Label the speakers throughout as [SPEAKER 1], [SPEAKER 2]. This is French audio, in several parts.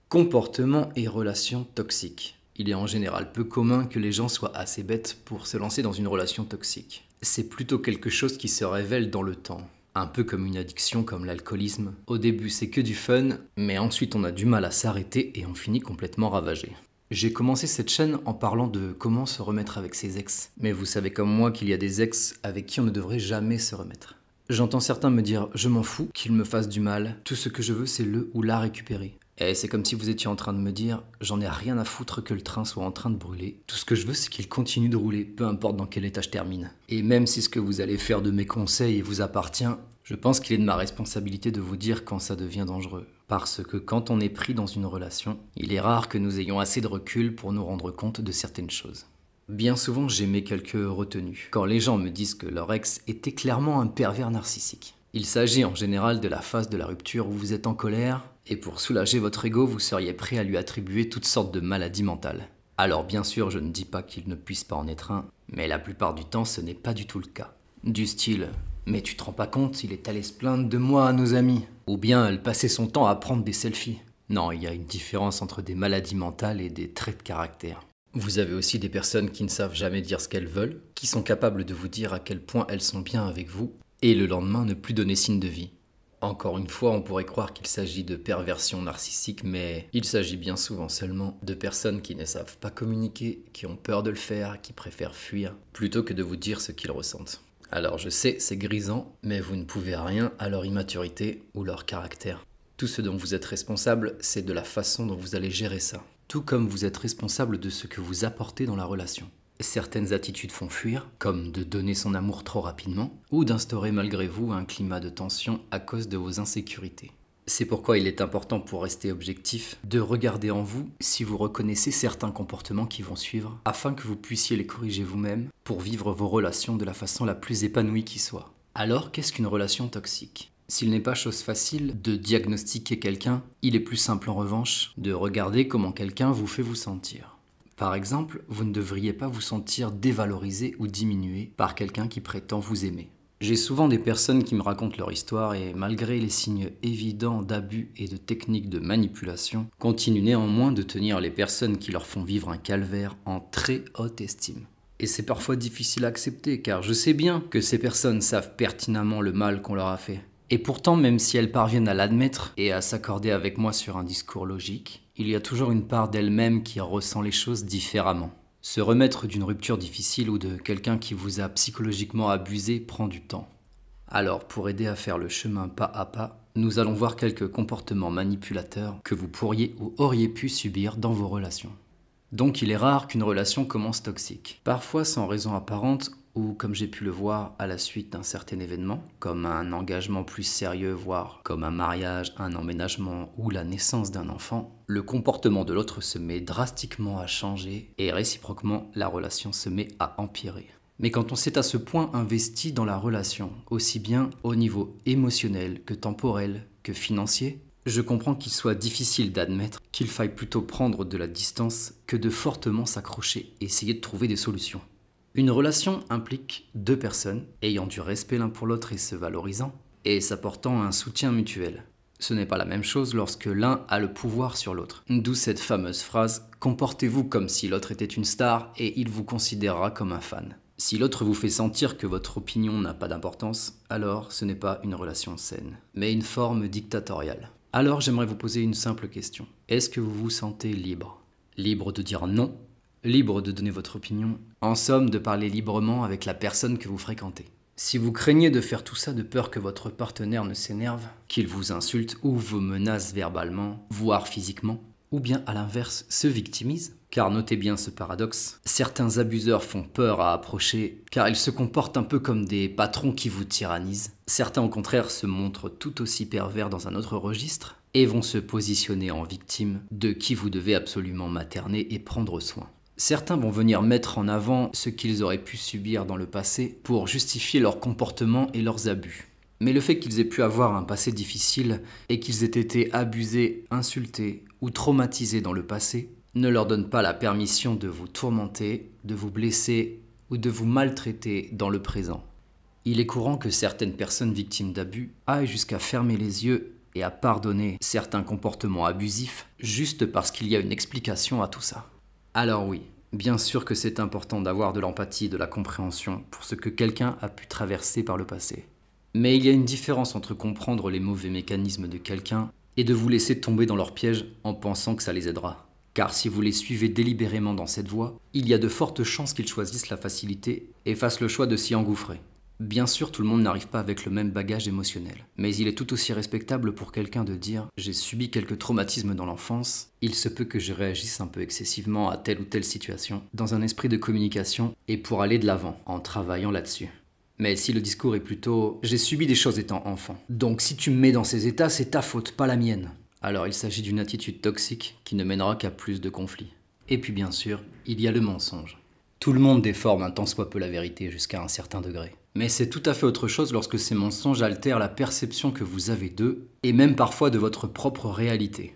[SPEAKER 1] Comportement et relations toxiques. Il est en général peu commun que les gens soient assez bêtes pour se lancer dans une relation toxique. C'est plutôt quelque chose qui se révèle dans le temps. Un peu comme une addiction comme l'alcoolisme. Au début c'est que du fun, mais ensuite on a du mal à s'arrêter et on finit complètement ravagé. J'ai commencé cette chaîne en parlant de comment se remettre avec ses ex. Mais vous savez comme moi qu'il y a des ex avec qui on ne devrait jamais se remettre. J'entends certains me dire « je m'en fous qu'il me fasse du mal, tout ce que je veux c'est le ou la récupérer ». Et c'est comme si vous étiez en train de me dire « j'en ai rien à foutre que le train soit en train de brûler, tout ce que je veux c'est qu'il continue de rouler, peu importe dans quel état je termine. » Et même si ce que vous allez faire de mes conseils vous appartient, je pense qu'il est de ma responsabilité de vous dire quand ça devient dangereux. Parce que quand on est pris dans une relation, il est rare que nous ayons assez de recul pour nous rendre compte de certaines choses. Bien souvent, j'émets quelques retenues quand les gens me disent que leur ex était clairement un pervers narcissique. Il s'agit en général de la phase de la rupture où vous êtes en colère et pour soulager votre ego, vous seriez prêt à lui attribuer toutes sortes de maladies mentales. Alors bien sûr, je ne dis pas qu'il ne puisse pas en être un, mais la plupart du temps, ce n'est pas du tout le cas. Du style « mais tu te rends pas compte, il est allé se plaindre de moi à nos amis » ou bien « elle passait son temps à prendre des selfies ». Non, il y a une différence entre des maladies mentales et des traits de caractère. Vous avez aussi des personnes qui ne savent jamais dire ce qu'elles veulent, qui sont capables de vous dire à quel point elles sont bien avec vous, et le lendemain ne plus donner signe de vie. Encore une fois, on pourrait croire qu'il s'agit de perversion narcissique, mais il s'agit bien souvent seulement de personnes qui ne savent pas communiquer, qui ont peur de le faire, qui préfèrent fuir, plutôt que de vous dire ce qu'ils ressentent. Alors je sais, c'est grisant, mais vous ne pouvez rien à leur immaturité ou leur caractère. Tout ce dont vous êtes responsable, c'est de la façon dont vous allez gérer ça. Tout comme vous êtes responsable de ce que vous apportez dans la relation. Certaines attitudes font fuir, comme de donner son amour trop rapidement, ou d'instaurer malgré vous un climat de tension à cause de vos insécurités. C'est pourquoi il est important pour rester objectif de regarder en vous si vous reconnaissez certains comportements qui vont suivre, afin que vous puissiez les corriger vous-même pour vivre vos relations de la façon la plus épanouie qui soit. Alors, qu'est-ce qu'une relation toxique ? S'il n'est pas chose facile de diagnostiquer quelqu'un, il est plus simple en revanche de regarder comment quelqu'un vous fait vous sentir. Par exemple, vous ne devriez pas vous sentir dévalorisé ou diminué par quelqu'un qui prétend vous aimer. J'ai souvent des personnes qui me racontent leur histoire et malgré les signes évidents d'abus et de techniques de manipulation, continuent néanmoins de tenir les personnes qui leur font vivre un calvaire en très haute estime. Et c'est parfois difficile à accepter car je sais bien que ces personnes savent pertinemment le mal qu'on leur a fait. Et pourtant, même si elles parviennent à l'admettre et à s'accorder avec moi sur un discours logique, il y a toujours une part d'elles-mêmes qui ressent les choses différemment. Se remettre d'une rupture difficile ou de quelqu'un qui vous a psychologiquement abusé prend du temps. Alors, pour aider à faire le chemin pas à pas, nous allons voir quelques comportements manipulateurs que vous pourriez ou auriez pu subir dans vos relations. Donc il est rare qu'une relation commence toxique, parfois sans raison apparente ou comme j'ai pu le voir à la suite d'un certain événement, comme un engagement plus sérieux, voire comme un mariage, un emménagement ou la naissance d'un enfant, le comportement de l'autre se met drastiquement à changer et réciproquement la relation se met à empirer. Mais quand on s'est à ce point investi dans la relation, aussi bien au niveau émotionnel que temporel que financier, je comprends qu'il soit difficile d'admettre qu'il faille plutôt prendre de la distance que de fortement s'accrocher et essayer de trouver des solutions. Une relation implique deux personnes ayant du respect l'un pour l'autre et se valorisant, et s'apportant un soutien mutuel. Ce n'est pas la même chose lorsque l'un a le pouvoir sur l'autre. D'où cette fameuse phrase « comportez-vous comme si l'autre était une star et il vous considérera comme un fan ». Si l'autre vous fait sentir que votre opinion n'a pas d'importance, alors ce n'est pas une relation saine, mais une forme dictatoriale. Alors j'aimerais vous poser une simple question. Est-ce que vous vous sentez libre ? Libre de dire non ? Libre de donner votre opinion ? En somme, de parler librement avec la personne que vous fréquentez. Si vous craignez de faire tout ça de peur que votre partenaire ne s'énerve, qu'il vous insulte ou vous menace verbalement, voire physiquement, ou bien à l'inverse se victimise, car notez bien ce paradoxe, certains abuseurs font peur à approcher car ils se comportent un peu comme des patrons qui vous tyrannisent. Certains au contraire se montrent tout aussi pervers dans un autre registre et vont se positionner en victime de qui vous devez absolument materner et prendre soin. Certains vont venir mettre en avant ce qu'ils auraient pu subir dans le passé pour justifier leur comportement et leurs abus. Mais le fait qu'ils aient pu avoir un passé difficile et qu'ils aient été abusés, insultés ou traumatisés dans le passé ne leur donne pas la permission de vous tourmenter, de vous blesser ou de vous maltraiter dans le présent. Il est courant que certaines personnes victimes d'abus aillent jusqu'à fermer les yeux et à pardonner certains comportements abusifs juste parce qu'il y a une explication à tout ça. Alors oui, bien sûr que c'est important d'avoir de l'empathie et de la compréhension pour ce que quelqu'un a pu traverser par le passé. Mais il y a une différence entre comprendre les mauvais mécanismes de quelqu'un et de vous laisser tomber dans leur piège en pensant que ça les aidera. Car si vous les suivez délibérément dans cette voie, il y a de fortes chances qu'ils choisissent la facilité et fassent le choix de s'y engouffrer. Bien sûr, tout le monde n'arrive pas avec le même bagage émotionnel, mais il est tout aussi respectable pour quelqu'un de dire « j'ai subi quelques traumatismes dans l'enfance, il se peut que je réagisse un peu excessivement à telle ou telle situation » dans un esprit de communication et pour aller de l'avant en travaillant là-dessus. Mais si le discours est plutôt « j'ai subi des choses étant enfant, donc si tu me mets dans ces états, c'est ta faute, pas la mienne », alors il s'agit d'une attitude toxique qui ne mènera qu'à plus de conflits. Et puis bien sûr, il y a le mensonge. Tout le monde déforme un tant soit peu la vérité jusqu'à un certain degré. Mais c'est tout à fait autre chose lorsque ces mensonges altèrent la perception que vous avez d'eux, et même parfois de votre propre réalité.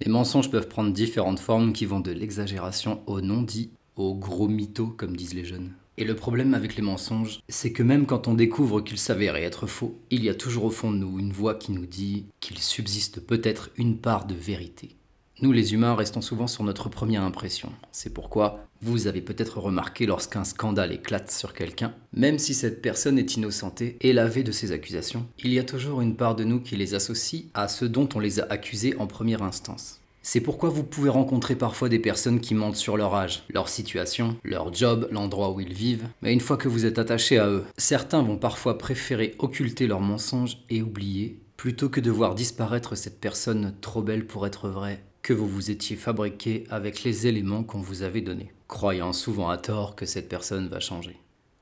[SPEAKER 1] Les mensonges peuvent prendre différentes formes qui vont de l'exagération au non-dit, au gros mytho comme disent les jeunes. Et le problème avec les mensonges, c'est que même quand on découvre qu'ils s'avéraient être faux, il y a toujours au fond de nous une voix qui nous dit qu'il subsiste peut-être une part de vérité. Nous les humains restons souvent sur notre première impression. C'est pourquoi vous avez peut-être remarqué lorsqu'un scandale éclate sur quelqu'un, même si cette personne est innocentée et lavée de ses accusations, il y a toujours une part de nous qui les associe à ce dont on les a accusés en première instance. C'est pourquoi vous pouvez rencontrer parfois des personnes qui mentent sur leur âge, leur situation, leur job, l'endroit où ils vivent, mais une fois que vous êtes attaché à eux, certains vont parfois préférer occulter leurs mensonges et oublier, plutôt que de voir disparaître cette personne trop belle pour être vraie, que vous vous étiez fabriqué avec les éléments qu'on vous avait donnés, croyant souvent à tort que cette personne va changer.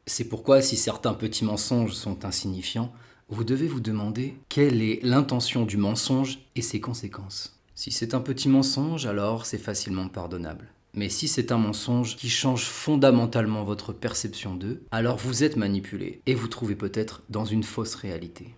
[SPEAKER 1] C'est pourquoi si certains petits mensonges sont insignifiants, vous devez vous demander quelle est l'intention du mensonge et ses conséquences. Si c'est un petit mensonge, alors c'est facilement pardonnable. Mais si c'est un mensonge qui change fondamentalement votre perception d'eux, alors vous êtes manipulé et vous trouvez peut-être dans une fausse réalité.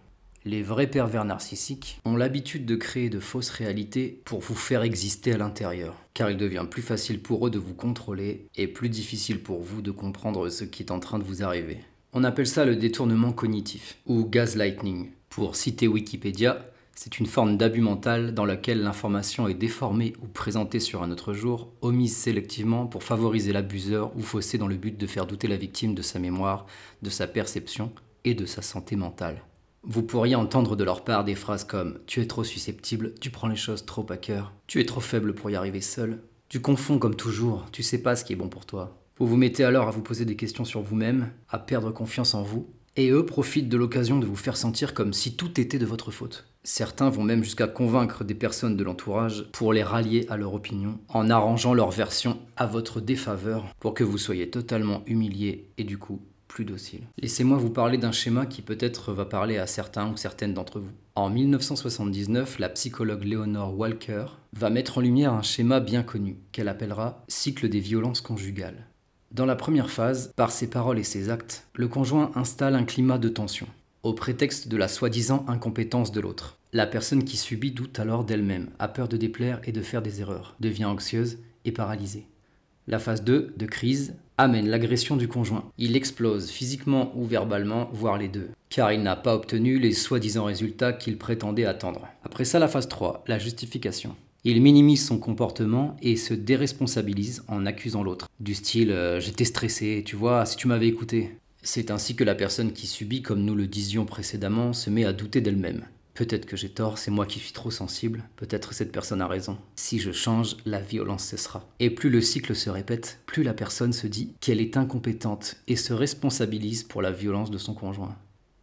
[SPEAKER 1] Les vrais pervers narcissiques ont l'habitude de créer de fausses réalités pour vous faire exister à l'intérieur, car il devient plus facile pour eux de vous contrôler et plus difficile pour vous de comprendre ce qui est en train de vous arriver. On appelle ça le détournement cognitif, ou gaslighting. Pour citer Wikipédia, c'est une forme d'abus mental dans laquelle l'information est déformée ou présentée sur un autre jour, omise sélectivement pour favoriser l'abuseur ou fausser dans le but de faire douter la victime de sa mémoire, de sa perception et de sa santé mentale. Vous pourriez entendre de leur part des phrases comme « tu es trop susceptible, tu prends les choses trop à cœur, tu es trop faible pour y arriver seul, tu confonds comme toujours, tu sais pas ce qui est bon pour toi ». Vous vous mettez alors à vous poser des questions sur vous-même, à perdre confiance en vous, et eux profitent de l'occasion de vous faire sentir comme si tout était de votre faute. Certains vont même jusqu'à convaincre des personnes de l'entourage pour les rallier à leur opinion, en arrangeant leur version à votre défaveur pour que vous soyez totalement humilié et du coup plus docile. Laissez-moi vous parler d'un schéma qui peut-être va parler à certains ou certaines d'entre vous. En 1979, la psychologue Leonore Walker va mettre en lumière un schéma bien connu, qu'elle appellera « cycle des violences conjugales ». Dans la première phase, par ses paroles et ses actes, le conjoint installe un climat de tension, au prétexte de la soi-disant incompétence de l'autre. La personne qui subit doute alors d'elle-même, a peur de déplaire et de faire des erreurs, devient anxieuse et paralysée. La phase 2, de crise, amène l'agression du conjoint. Il explose physiquement ou verbalement, voire les deux, car il n'a pas obtenu les soi-disant résultats qu'il prétendait attendre. Après ça, la phase 3, la justification. Il minimise son comportement et se déresponsabilise en accusant l'autre. Du style « j'étais stressé, tu vois, si tu m'avais écouté ». C'est ainsi que la personne qui subit, comme nous le disions précédemment, se met à douter d'elle-même. Peut-être que j'ai tort, c'est moi qui suis trop sensible, peut-être cette personne a raison. Si je change, la violence cessera. Et plus le cycle se répète, plus la personne se dit qu'elle est incompétente et se responsabilise pour la violence de son conjoint.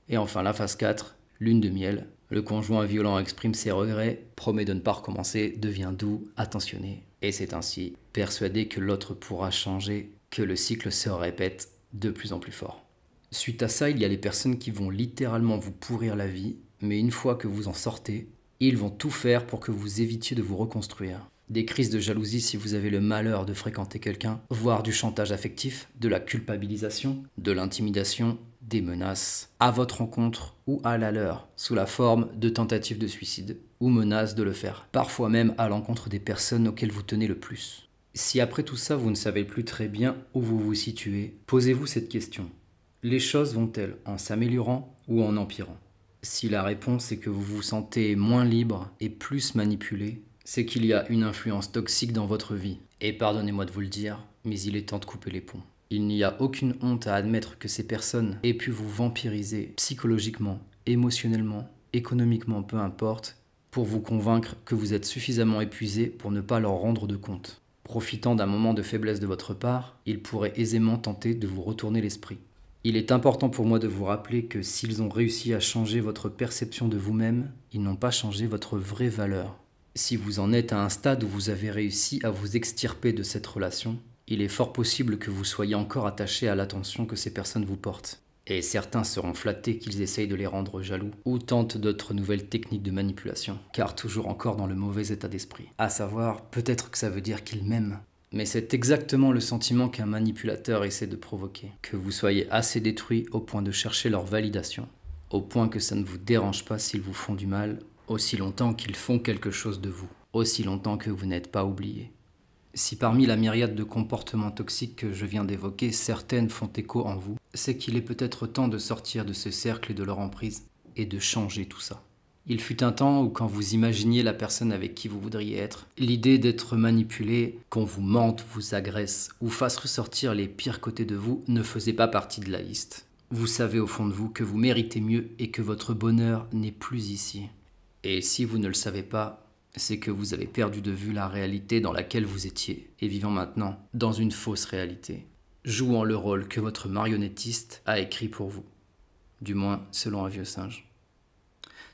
[SPEAKER 1] Et enfin la phase 4, lune de miel. Le conjoint violent exprime ses regrets, promet de ne pas recommencer, devient doux, attentionné. Et c'est ainsi, persuadé que l'autre pourra changer, que le cycle se répète de plus en plus fort. Suite à ça, il y a les personnes qui vont littéralement vous pourrir la vie, mais une fois que vous en sortez, ils vont tout faire pour que vous évitiez de vous reconstruire. Des crises de jalousie si vous avez le malheur de fréquenter quelqu'un, voire du chantage affectif, de la culpabilisation, de l'intimidation, des menaces, à votre rencontre ou à la leur, sous la forme de tentatives de suicide, ou menaces de le faire, parfois même à l'encontre des personnes auxquelles vous tenez le plus. Si après tout ça vous ne savez plus très bien où vous vous situez, posez-vous cette question. Les choses vont-elles en s'améliorant ou en empirant ? Si la réponse est que vous vous sentez moins libre et plus manipulé, c'est qu'il y a une influence toxique dans votre vie. Et pardonnez-moi de vous le dire, mais il est temps de couper les ponts. Il n'y a aucune honte à admettre que ces personnes aient pu vous vampiriser psychologiquement, émotionnellement, économiquement, peu importe, pour vous convaincre que vous êtes suffisamment épuisé pour ne pas leur rendre de compte. Profitant d'un moment de faiblesse de votre part, ils pourraient aisément tenter de vous retourner l'esprit. Il est important pour moi de vous rappeler que s'ils ont réussi à changer votre perception de vous-même, ils n'ont pas changé votre vraie valeur. Si vous en êtes à un stade où vous avez réussi à vous extirper de cette relation, il est fort possible que vous soyez encore attaché à l'attention que ces personnes vous portent. Et certains seront flattés qu'ils essayent de les rendre jaloux ou tentent d'autres nouvelles techniques de manipulation, car toujours encore dans le mauvais état d'esprit. À savoir, peut-être que ça veut dire qu'ils m'aiment. Mais c'est exactement le sentiment qu'un manipulateur essaie de provoquer. Que vous soyez assez détruit au point de chercher leur validation, au point que ça ne vous dérange pas s'ils vous font du mal, aussi longtemps qu'ils font quelque chose de vous, aussi longtemps que vous n'êtes pas oublié. Si parmi la myriade de comportements toxiques que je viens d'évoquer, certaines font écho en vous, c'est qu'il est peut-être temps de sortir de ce cercle et de leur emprise, et de changer tout ça. Il fut un temps où quand vous imaginiez la personne avec qui vous voudriez être, l'idée d'être manipulé, qu'on vous mente, vous agresse, ou fasse ressortir les pires côtés de vous ne faisait pas partie de la liste. Vous savez au fond de vous que vous méritez mieux et que votre bonheur n'est plus ici. Et si vous ne le savez pas, c'est que vous avez perdu de vue la réalité dans laquelle vous étiez, et vivant maintenant dans une fausse réalité, jouant le rôle que votre marionnettiste a écrit pour vous, du moins selon un vieux singe.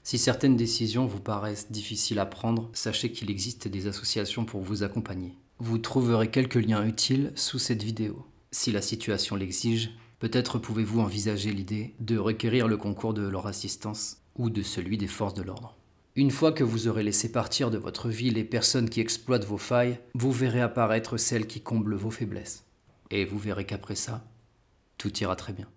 [SPEAKER 1] Si certaines décisions vous paraissent difficiles à prendre, sachez qu'il existe des associations pour vous accompagner. Vous trouverez quelques liens utiles sous cette vidéo. Si la situation l'exige, peut-être pouvez-vous envisager l'idée de requérir le concours de leur assistance ou de celui des forces de l'ordre. Une fois que vous aurez laissé partir de votre vie les personnes qui exploitent vos failles, vous verrez apparaître celles qui comblent vos faiblesses. Et vous verrez qu'après ça, tout ira très bien.